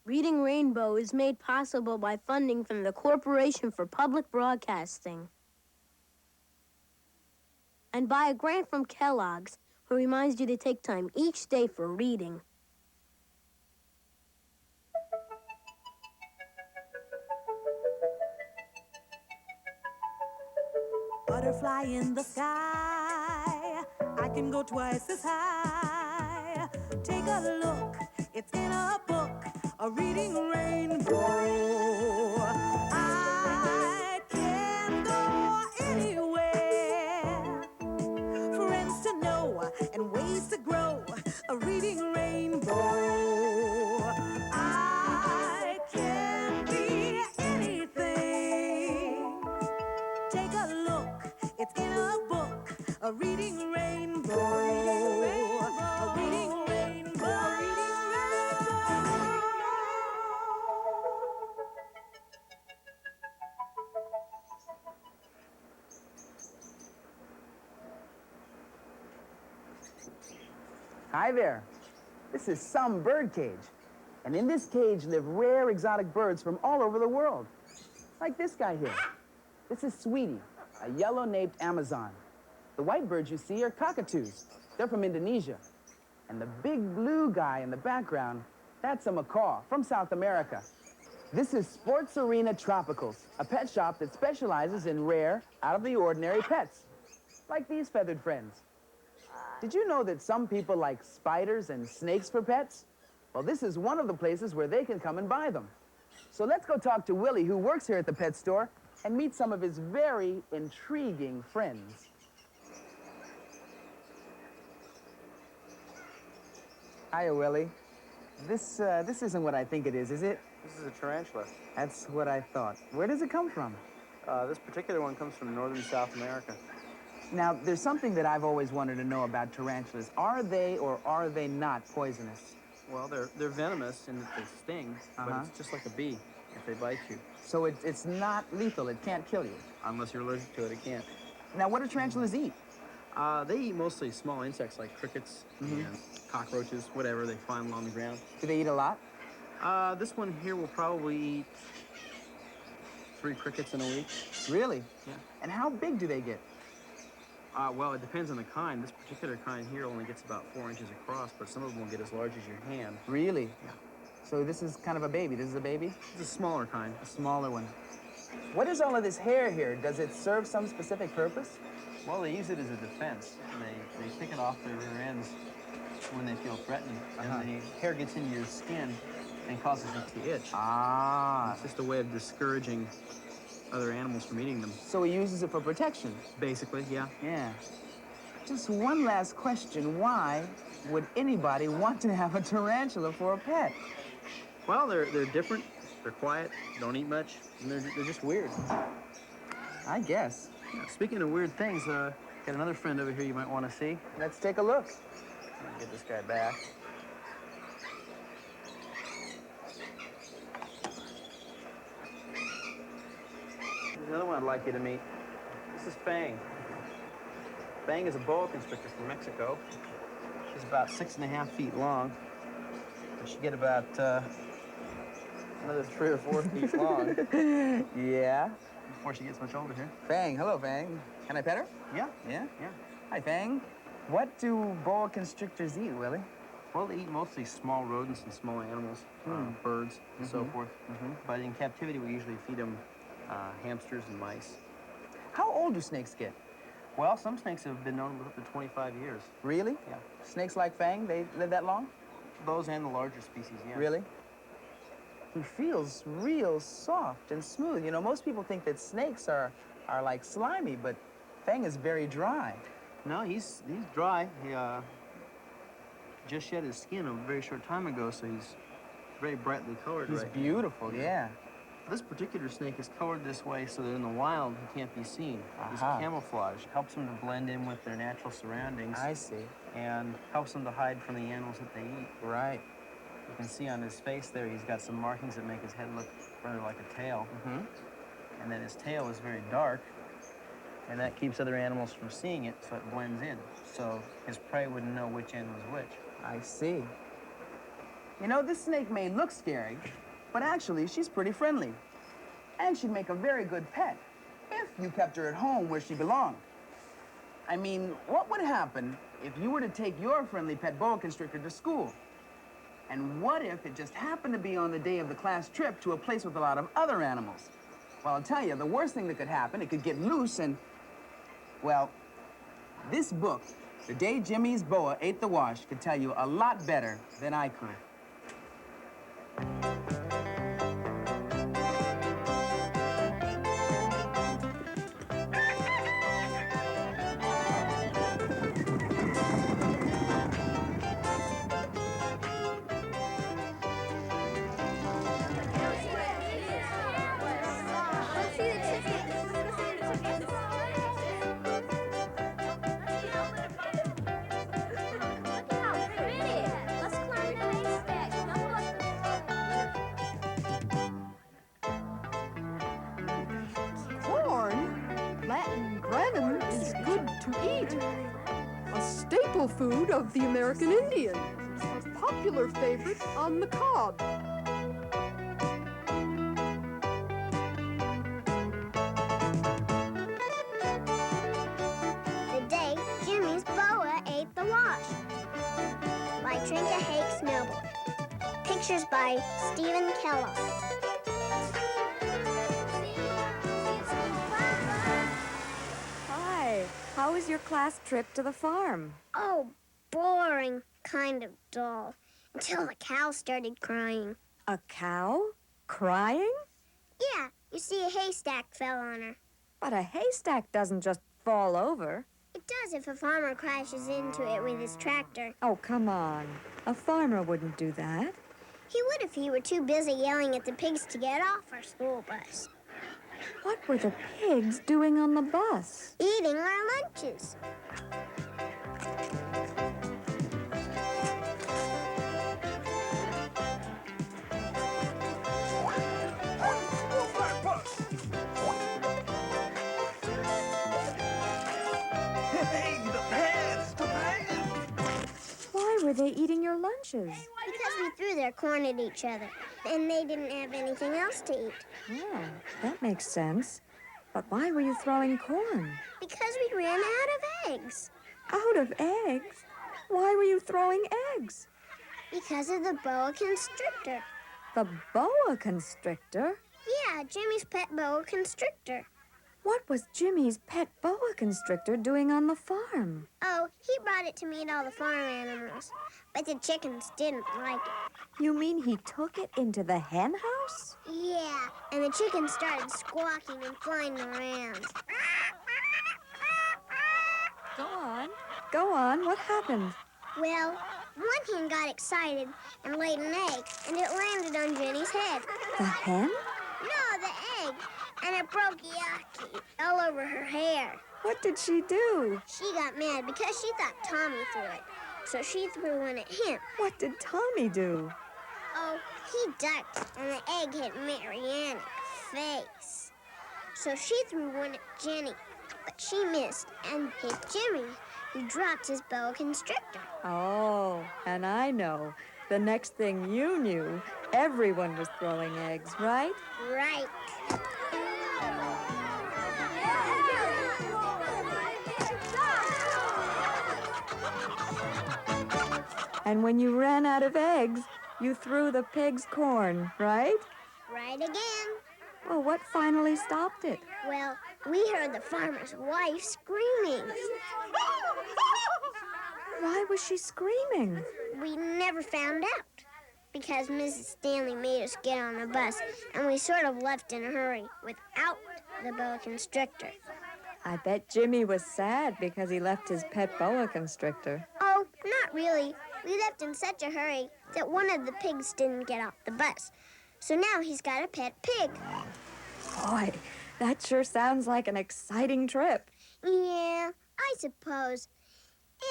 Reading Rainbow is made possible by funding from the Corporation for Public Broadcasting and by a grant from Kellogg's, who reminds you to take time each day for reading. Butterfly in the sky, I can go twice as high. Take a look, it's in a book, a reading rainbow. I can go anywhere, friends to know and ways to grow, a reading rainbow. I can be anything. Take a look, it's in a book, a reading rainbow. A reading rainbow. A reading rainbow. Hi there. This is some bird cage. And in this cage live rare exotic birds from all over the world. Like this guy here. This is Sweetie, a yellow-naped Amazon. The white birds you see are cockatoos. They're from Indonesia. And the big blue guy in the background, that's a macaw from South America. This is Sports Arena Tropicals, a pet shop that specializes in rare, out-of-the-ordinary pets, like these feathered friends. Did you know that some people like spiders and snakes for pets? Well, this is one of the places where they can come and buy them. So let's go talk to Willie, who works here at the pet store, and meet some of his very intriguing friends. Hiya, Willie. This isn't what I think it is it? This is a tarantula. That's what I thought. Where does it come from? This particular one comes from northern South America. Now, there's something that I've always wanted to know about tarantulas. Are they or are they not poisonous? Well, they're venomous in that they sting, but it's just like a bee if they bite you. So it's not lethal. It can't kill you. Unless you're allergic to it, it can't. Now, what do tarantulas eat? They eat mostly small insects like crickets and cockroaches, whatever they find along the ground. Do they eat a lot? This one here will probably eat 3 crickets in a week. Really? Yeah. And how big do they get? Well, it depends on the kind. This particular kind here only gets about 4 inches across, but some of them will get as large as your hand. Really? Yeah. So this is kind of a baby. This is a baby? It's a smaller kind. A smaller one. What is all of this hair here? Does it serve some specific purpose? Well, they use it as a defense. They pick it off their rear ends when they feel threatened, and the hair gets into your skin and causes it to itch. Ah. It's just a way of discouraging other animals from eating them. So he uses it for protection? Basically, yeah. Yeah. Just one last question. Why would anybody want to have a tarantula for a pet? Well, they're different, they're quiet, don't eat much, and they're just weird. I guess. Yeah, speaking of weird things, got another friend over here you might want to see. Let's take a look. Let me get this guy back. There's another one I'd like you to meet. This is Fang. Fang is a boa constrictor from Mexico. She's about 6.5 feet long. And she get about another 3 or 4 feet long Yeah? before she gets much older here. Fang. Hello, Fang. Can I pet her? Yeah. Yeah? Yeah. Hi, Fang. What do boa constrictors eat, Willie? Well, they eat mostly small rodents and small animals, birds, and so forth. But in captivity, we usually feed them hamsters and mice. How old do snakes get? Well, some snakes have been known to live up to 25 years. Really? Yeah. Snakes like Fang, they live that long? Those and the larger species, yeah. Really? He feels real soft and smooth. You know, most people think that snakes are like slimy, but Fang is very dry. No, he's dry. He just shed his skin a very short time ago, so he's very brightly colored. He's right beautiful, now. yeah. This particular snake is colored this way so that in the wild he can't be seen. This camouflage helps them to blend in with their natural surroundings. I see. And helps them to hide from the animals that they eat. Right. You can see on his face there, he's got some markings that make his head look rather like a tail. And then his tail is very dark, and that keeps other animals from seeing it, so it blends in. So his prey wouldn't know which end was which. I see. You know, this snake may look scary, but actually she's pretty friendly. And she'd make a very good pet if you kept her at home where she belonged. I mean, what would happen if you were to take your friendly pet boa constrictor to school? And what if it just happened to be on the day of the class trip to a place with a lot of other animals? Well, I'll tell you, the worst thing that could happen, it could get loose and, well, this book, The Day Jimmy's Boa Ate the Wash, could tell you a lot better than I could. Latin gratin is good to eat. A staple food of the American Indian. A popular favorite on the cob. The Day Jimmy's Boa Ate the Wash by Trinka Hakes Noble. Pictures by Stephen Kellogg. Hi, how was your class trip to the farm? Oh, boring. Kind of dull. Until the cow started crying. A cow? Crying? Yeah, you see a haystack fell on her. But a haystack doesn't just fall over. It does if a farmer crashes into it with his tractor. Oh, come on. A farmer wouldn't do that. He would if he were too busy yelling at the pigs to get off our school bus. What were the pigs doing on the bus? Eating our lunches. Why were they eating your lunches? Because we threw their corn at each other, and they didn't have anything else to eat. Oh, that makes sense. But why were you throwing corn? Because we ran out of eggs. Out of eggs? Why were you throwing eggs? Because of the boa constrictor. The boa constrictor? Yeah, Jimmy's pet boa constrictor. What was Jimmy's pet boa constrictor doing on the farm? Oh, he brought it to meet all the farm animals. But the chickens didn't like it. You mean he took it into the hen house? Yeah, and the chickens started squawking and flying around. Go on. Go on. What happened? Well, one hen got excited and laid an egg, and it landed on Jenny's head. The hen? No, the egg. And it broke yucky all over her hair. What did she do? She got mad because she thought Tommy threw it. So she threw one at him. What did Tommy do? Oh, he ducked, and the egg hit Marianne in the face. So she threw one at Jenny, but she missed and hit Jimmy, who dropped his boa constrictor. Oh, and I know. The next thing you knew, everyone was throwing eggs, right? Right. And when you ran out of eggs, you threw the pig's corn, right? Right again. Well, what finally stopped it? Well, we heard the farmer's wife screaming. Why was she screaming? We never found out because Mrs. Stanley made us get on the bus, and we sort of left in a hurry without the boa constrictor. I bet Jimmy was sad because he left his pet boa constrictor. Oh, not really. We left in such a hurry that one of the pigs didn't get off the bus. So now he's got a pet pig. Boy, that sure sounds like an exciting trip. Yeah, I suppose.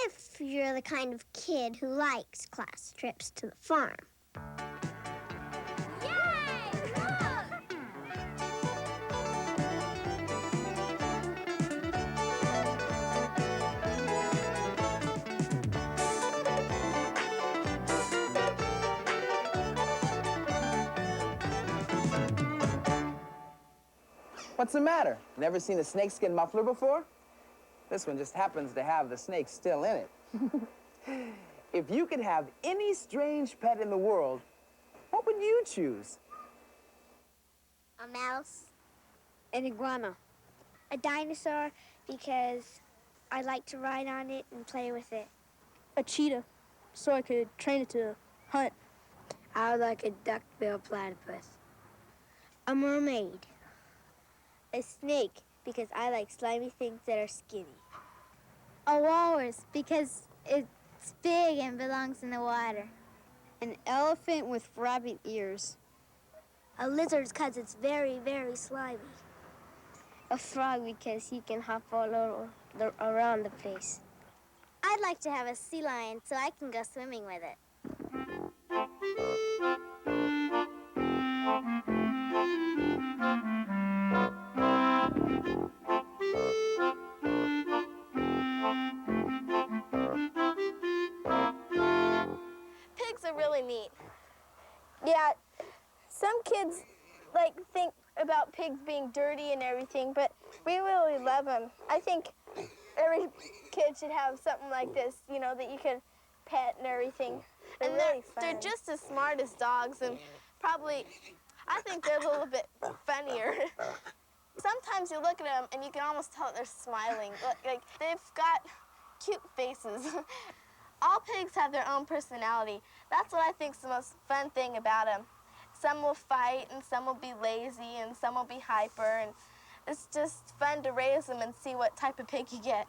If you're the kind of kid who likes class trips to the farm. Yay! Look! What's the matter? Never seen a snakeskin muffler before? This one just happens to have the snake still in it. If you could have any strange pet in the world, what would you choose? A mouse. An iguana. A dinosaur because I like to ride on it and play with it. A cheetah, so I could train it to hunt. I would like a duck-billed platypus. A mermaid. A snake because I like slimy things that are skinny. A walrus because it's big and belongs in the water. An elephant with rabbit ears. A lizard because it's very, very slimy. A frog because he can hop all over around the place. I'd like to have a sea lion so I can go swimming with it. Pigs are really neat. Yeah, some kids think about pigs being dirty and everything, but we really love them. I think every kid should have something like this, that you can pet and everything. And really they're fun. just as smart as dogs, and probably, I think they're a little bit funnier. Sometimes you look at them and you can almost tell that they're smiling. Like they've got cute faces. All pigs have their own personality. That's what I think's the most fun thing about them. Some will fight, and some will be lazy, and some will be hyper, and it's just fun to raise them and see what type of pig you get.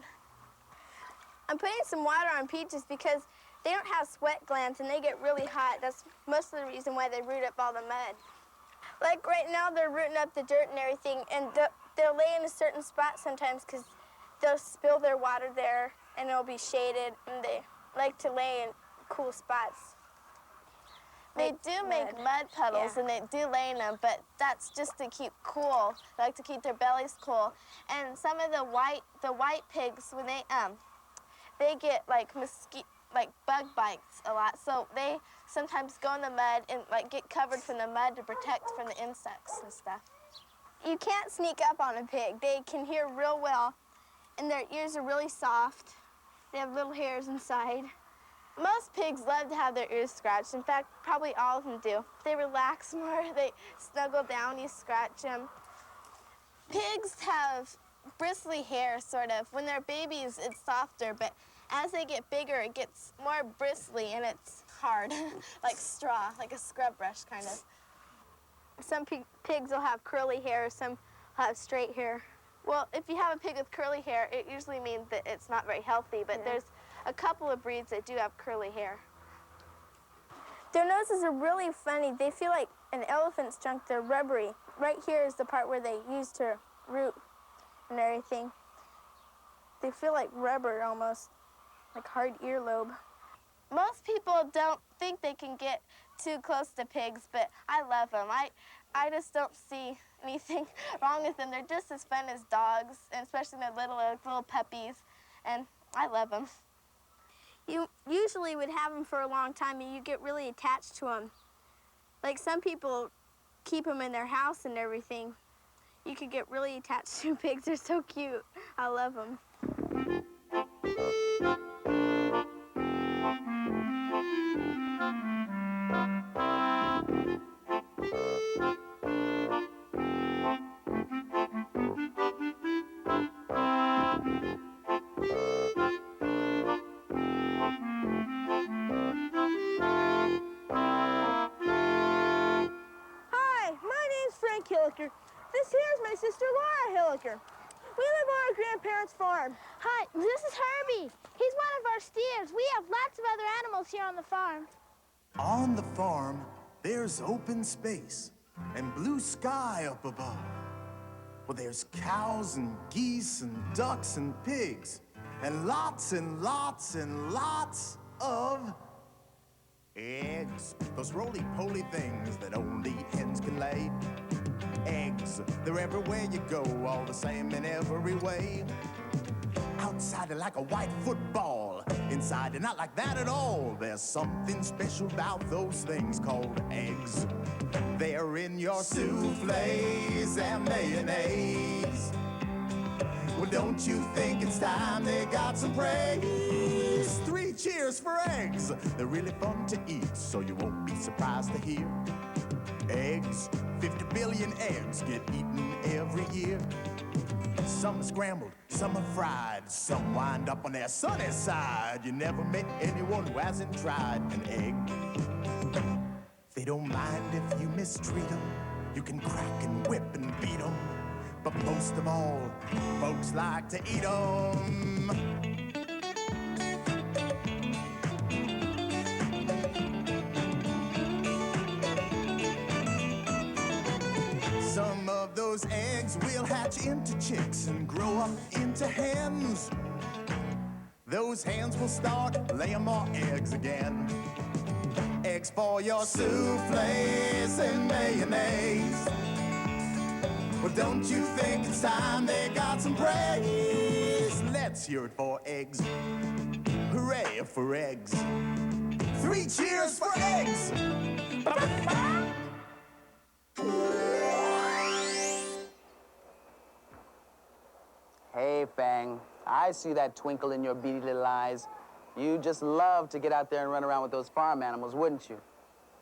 I'm putting some water on Peaches because they don't have sweat glands and they get really hot. That's most of the reason why they root up all the mud. Like right now, they're rooting up the dirt and everything, and they'll lay in a certain spot sometimes because they'll spill their water there, and it'll be shaded, and they like to lay in cool spots. They do make mud puddles, Yeah. and they do lay in them, but that's just to keep cool. They like to keep their bellies cool. And some of the white pigs, when they get like bug bites a lot, so they sometimes go in the mud and get covered from the mud to protect from the insects and stuff. You can't sneak up on a pig. They can hear real well, and their ears are really soft. They have little hairs inside. Most pigs love to have their ears scratched. In fact, probably all of them do. They relax more, they snuggle down, you scratch them. Pigs have bristly hair, sort of. When they're babies, it's softer, but as they get bigger, it gets more bristly, and it's hard, like straw, like a scrub brush, kind of. Some pigs will have curly hair, some will have straight hair. Well, if you have a pig with curly hair, it usually means that it's not very healthy, but there's a couple of breeds that do have curly hair. Their noses are really funny. They feel like an elephant's junk. They're rubbery. Right here is the part where they use to root and everything. They feel like rubber almost, like hard earlobe. Most people don't think they can get too close to pigs, but I love them. I just don't see anything wrong with them. They're just as fun as dogs, and especially when they're little puppies, and I love them. You usually would have them for a long time, and you get really attached to them. Like some people keep them in their house and everything. You could get really attached to pigs. They're so cute. I love them. Hilliker. This here is my sister Laura Hilliker. We live on our grandparents' farm. Hi, this is Herbie. He's one of our steers. We have lots of other animals here on the farm. On the farm, there's open space and blue sky up above. Well, there's cows and geese and ducks and pigs and lots and lots and lots of eggs. Those roly-poly things that only hens can lay. Eggs, they're everywhere you go, all the same in every way. Outside they're like a white football, inside they're not like that at all. There's something special about those things called eggs. They're in your soufflés and and mayonnaise. Well, don't you think it's time they got some praise? 3 cheers for eggs. They're really fun to eat, so you won't be surprised to hear. Eggs, 50 billion eggs get eaten every year. Some are scrambled, some are fried, some wind up on their sunny side. You never met anyone who hasn't tried an egg. They don't mind if you mistreat them. You can crack and whip and beat them. But most of all, folks like to eat them. Some of those eggs will hatch into chicks and grow up into hens. Those hens will start laying more eggs again. Eggs for your soufflés and mayonnaise. Well, don't you think it's time they got some praise? Let's hear it for eggs. Hooray for eggs. 3 cheers for eggs! Hey, Fang. I see that twinkle in your beady little eyes. You'd just love to get out there and run around with those farm animals, wouldn't you?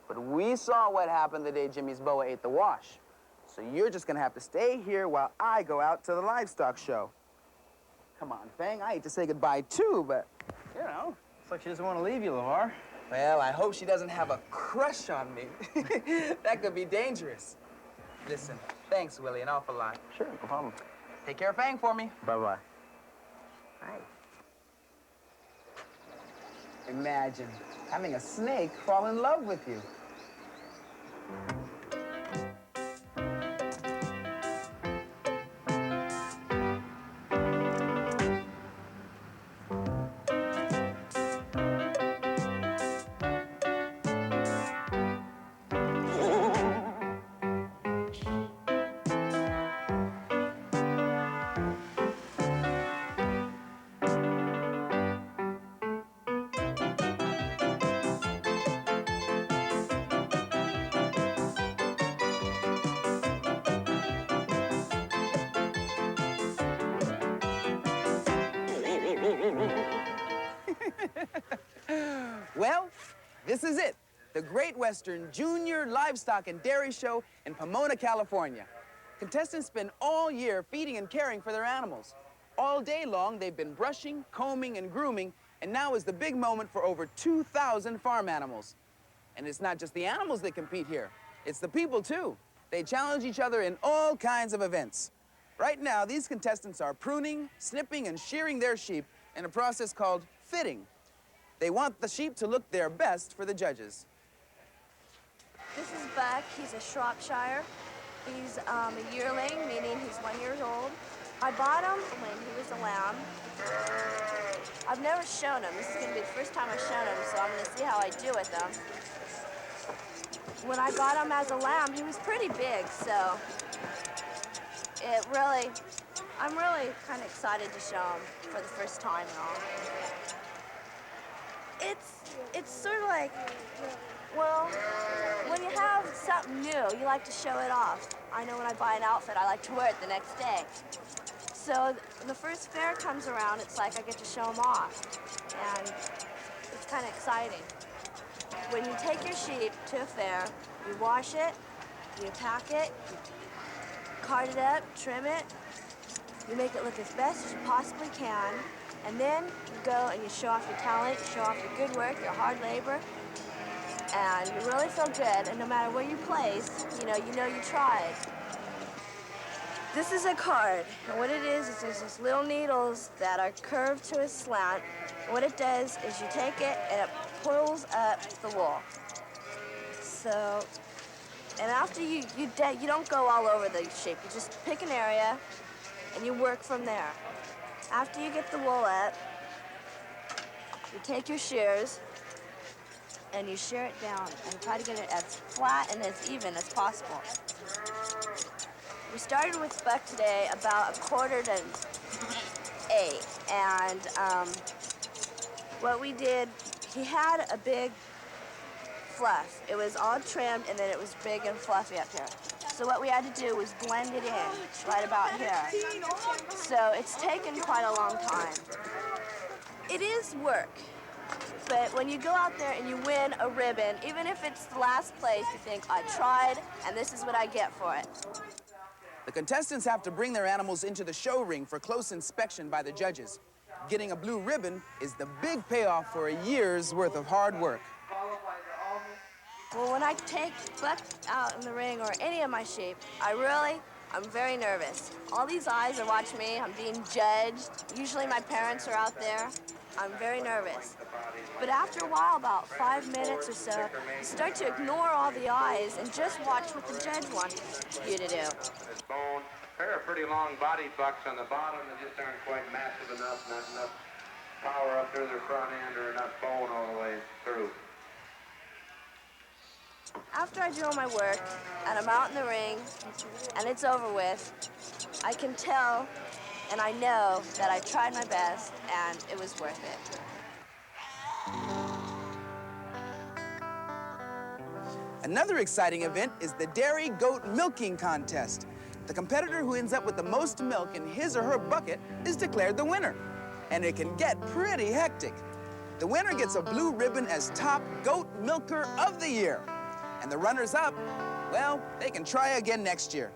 But we saw what happened the day Jimmy's boa ate the wash. So you're just gonna have to stay here while I go out to the livestock show. Come on, Fang. I hate to say goodbye, too, but, you know. Looks like she doesn't want to leave you, LeVar. Well, I hope she doesn't have a crush on me. That could be dangerous. Listen, thanks, Willie, an awful lot. Sure, no problem. Take care of Fang for me. Bye-bye. Hi. Imagine having a snake fall in love with you. Well, this is it. The Great Western Junior Livestock and Dairy Show in Pomona, California. Contestants spend all year feeding and caring for their animals. All day long, they've been brushing, combing, and grooming, and now is the big moment for over 2,000 farm animals. And it's not just the animals that compete here. It's the people, too. They challenge each other in all kinds of events. Right now, these contestants are pruning, snipping, and shearing their sheep in a process called fitting. They want the sheep to look their best for the judges. This is Buck. He's a Shropshire. He's a yearling, meaning he's 1 year old. I bought him when he was a lamb. I've never shown him. This is going to be the first time I've shown him, so I'm going to see how I do with him. When I bought him as a lamb, he was pretty big, so I'm really kind of excited to show him for the first time and all. It's sort of like, well, when you have something new, you like to show it off. I know when I buy an outfit, I like to wear it the next day. So when the first fair comes around, it's like I get to show them off. And it's kind of exciting. When you take your sheep to a fair, you wash it, you pack it, you card it up, trim it, you make it look as best as you possibly can, and then you go and you show off your talent, you show off your good work, your hard labor, and you really feel good, and no matter where you place, you know you tried. This is a card, and what it is there's these little needles that are curved to a slant. What it does is you take it and it pulls up the wool. So, and after you don't go all over the sheep. You just pick an area and you work from there. After you get the wool up, you take your shears and you shear it down and try to get it as flat and as even as possible. We started with Buck today about 7:45, and what we did, he had a big fluff. It was all trimmed and then it was big and fluffy up here. So what we had to do was blend it in right about here. So it's taken quite a long time. It is work, but when you go out there and you win a ribbon, even if it's the last place, you think, I tried, and this is what I get for it. The contestants have to bring their animals into the show ring for close inspection by the judges. Getting a blue ribbon is the big payoff for a year's worth of hard work. Well, when I take Buck out in the ring or any of my sheep, I'm very nervous. All these eyes are watching me. I'm being judged. Usually my parents are out there. I'm very nervous. But after a while, about 5 minutes or so, you start to ignore all the eyes and just watch what the judge wants you to do. Bone. There are pretty long-bodied bucks on the bottom that just aren't quite massive enough, not enough power up through their front end or enough bone all the way through. After I do all my work, and I'm out in the ring, and it's over with, I can tell and I know that I tried my best, and it was worth it. Another exciting event is the Dairy Goat Milking Contest. The competitor who ends up with the most milk in his or her bucket is declared the winner. And it can get pretty hectic. The winner gets a blue ribbon as top goat milker of the year. And the runners-up, well, they can try again next year.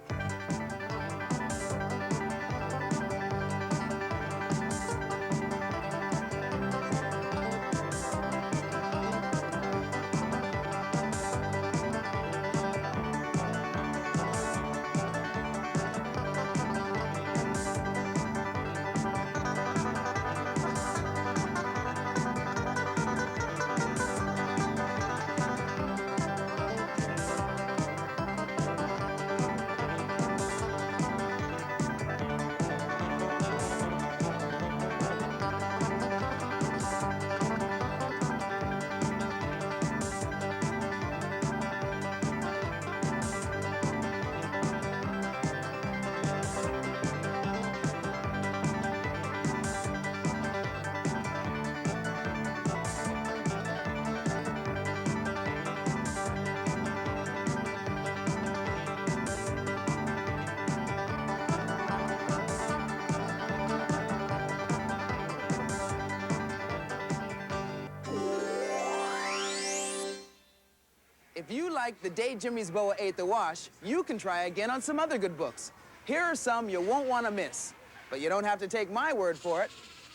If you like The Day Jimmy's Boa Ate the Wash, you can try again on some other good books. Here are some you won't want to miss. But you don't have to take my word for it,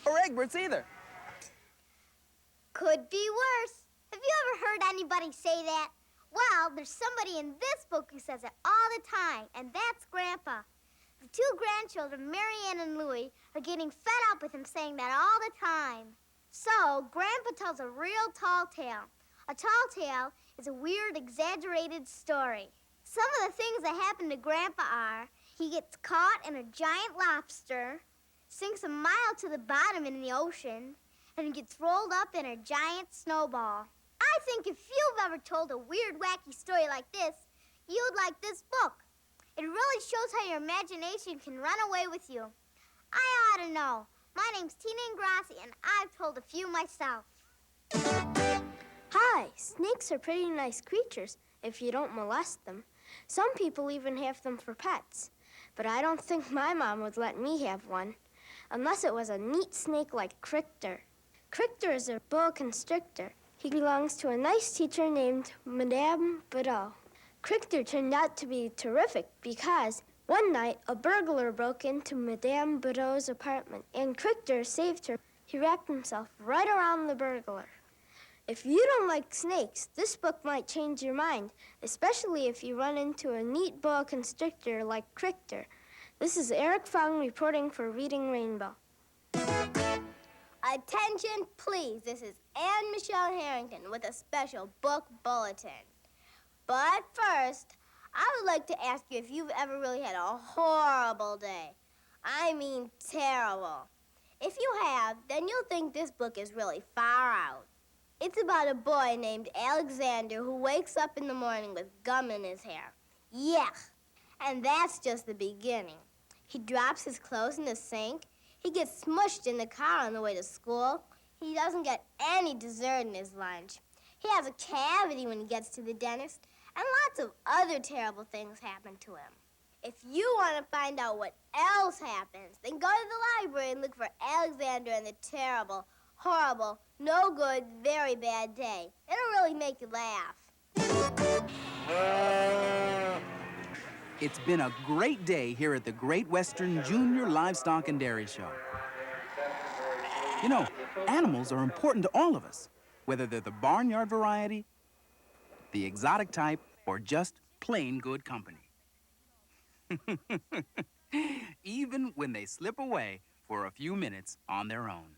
or Egbert's either. Could be worse. Have you ever heard anybody say that? Well, there's somebody in this book who says it all the time, and that's Grandpa. The two grandchildren, Marianne and Louie, are getting fed up with him saying that all the time. So, Grandpa tells a real tall tale. A tall tale is a weird, exaggerated story. Some of the things that happen to Grandpa are he gets caught in a giant lobster, sinks a mile to the bottom in the ocean, and gets rolled up in a giant snowball. I think if you've ever told a weird, wacky story like this, you'd like this book. It really shows how your imagination can run away with you. I ought to know. My name's Tina Ingrassi, and I've told a few myself. Hi, snakes are pretty nice creatures if you don't molest them. Some people even have them for pets. But I don't think my mom would let me have one, unless it was a neat snake like Crichter. Crichter is a boa constrictor. He belongs to a nice teacher named Madame Buteau. Crichter turned out to be terrific because one night a burglar broke into Madame Buteau's apartment, and Crichter saved her. He wrapped himself right around the burglar. If you don't like snakes, this book might change your mind, especially if you run into a neat boa constrictor like Crichter. This is Eric Fung reporting for Reading Rainbow. Attention, please. This is Anne Michelle Harrington with a special book bulletin. But first, I would like to ask you if you've ever really had a horrible day. I mean terrible. If you have, then you'll think this book is really far out. It's about a boy named Alexander who wakes up in the morning with gum in his hair. Yuck! And that's just the beginning. He drops his clothes in the sink. He gets smushed in the car on the way to school. He doesn't get any dessert in his lunch. He has a cavity when he gets to the dentist. And lots of other terrible things happen to him. If you want to find out what else happens, then go to the library and look for Alexander and the Terrible, Horrible, No Good, Very Bad Day. It'll really make you laugh. It's been a great day here at the Great Western Junior Livestock and Dairy Show. You know, animals are important to all of us, whether they're the barnyard variety, the exotic type, or just plain good company. Even when they slip away for a few minutes on their own.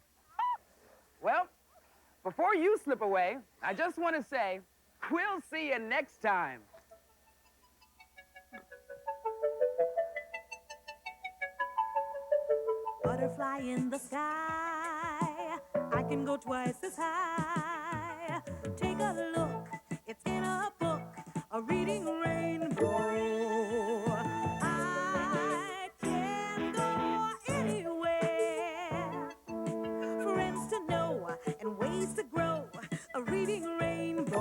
Well, before you slip away, I just want to say, we'll see you next time. Butterfly in the sky, I can go twice as high. Take a look, it's in a book, a reading rainbow. I can go anywhere, friends to know and ways to grow, a reading rainbow.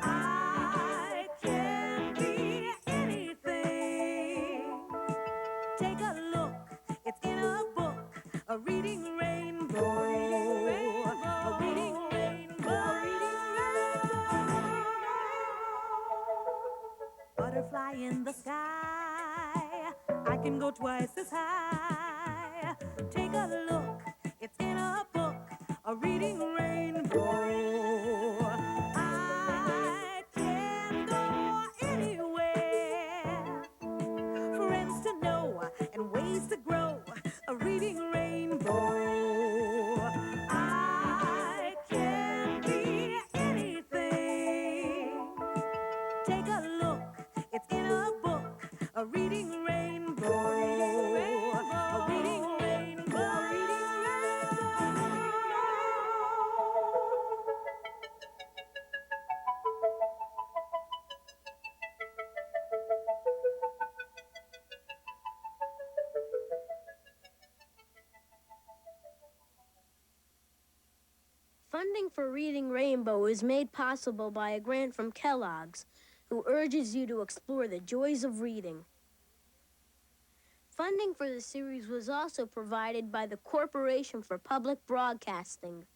I can be anything. Take a look, it's in a book, a reading rainbow. A reading rainbow. Butterfly in the sky, I can go twice as high. Take a look, it's in a book, a reading rainbow. I can go anywhere, friends to know and ways to grow, a reading rainbow. I can be anything. Take a look, it's in a book, a reading rainbow. A reading rainbow. A reading rainbow. Funding for Reading Rainbow is made possible by a grant from Kellogg's, who urges you to explore the joys of reading. Funding for the series was also provided by the Corporation for Public Broadcasting.